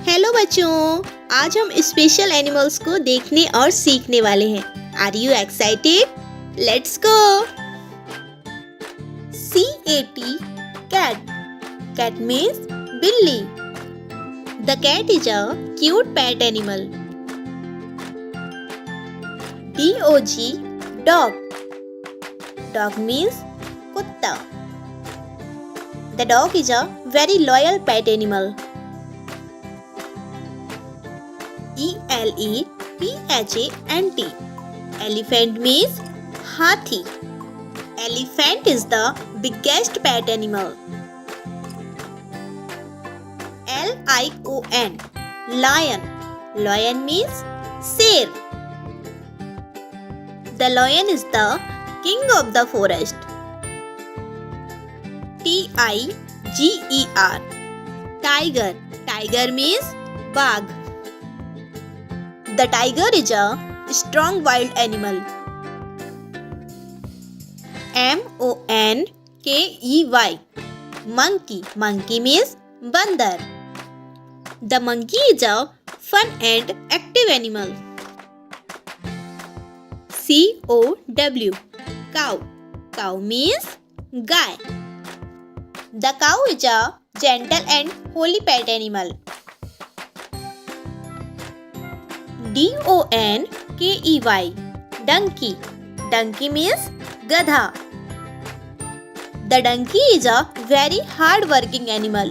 Hello बच्चों, आज हम स्पेशल एनिमल्स को देखने और सीखने वाले हैं। Are you excited? Let's go. CAT cat. Cat means बिल्ली. The cat is a cute pet animal. DOG dog. Dog means कुत्ता. The dog is a very loyal pet animal. ELEPHANT. Elephant means hathi. Elephant is the biggest pet animal. LION. Lion. Lion means sher. The lion is the king of the forest. TIGER. Tiger. Tiger means bagh. The tiger is a strong wild animal. MONKEY. Monkey. Monkey means bandar. The monkey is a fun and active animal. COW. Cow. Cow means guy. The cow is a gentle and holy pet animal. DONKEY. Donkey. Donkey means gadha. The donkey is a very hard working animal.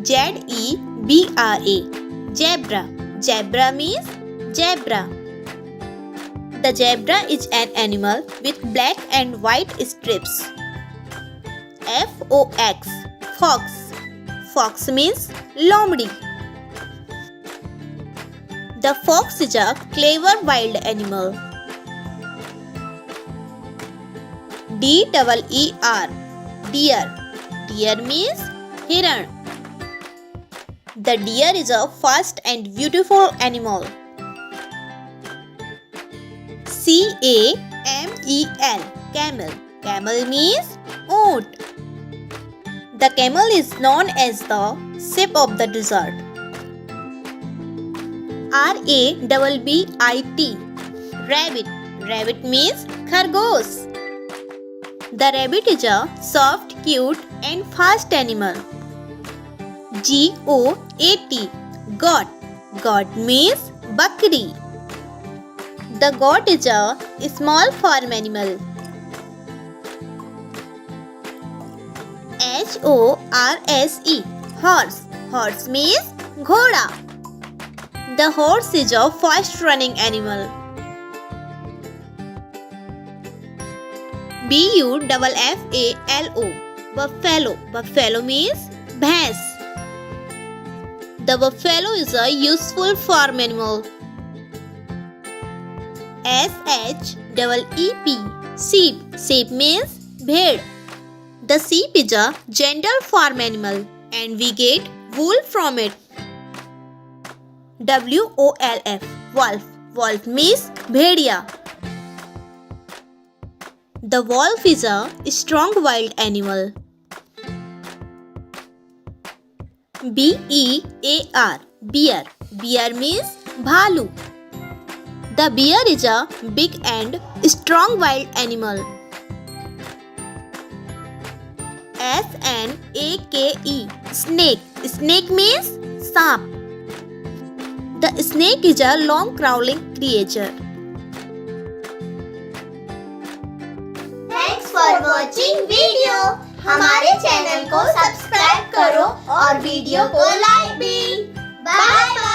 ZEBRA. Zebra. Zebra means zebra. The zebra is an animal with black and white strips. FOX. Fox. Fox means lomdi. The fox is a clever wild animal. DEER. Deer. Deer means hiran. The deer is a fast and beautiful animal. CAMEL. Camel. Camel means ऊँट. The camel is known as the sheep of the desert. RABBIT. Rabbit. Rabbit means khargosh. The rabbit is a soft, cute and fast animal. GOAT. Goat. Goat means bakri. The goat is a small farm animal. HORSE. Horse. Horse means ghoda. The horse is a fast running animal. BUFFALO. Buffalo. Buffalo means bhais. The buffalo is a useful farm animal. SHEEP. Sheep. Sheep means bhed. The sheep is a gentle farm animal and we get wool from it. WOLF. Wolf. Wolf means bhediya. The wolf is a strong wild animal. B-E-A-R, bear. Bear means bhalu. The bear is a big and strong wild animal. S-N-A-K-E, snake. Snake means saap. The snake is a long crawling creature. Thanks for watching video. हमारे channel को subscribe करो और video को like भी. Bye bye.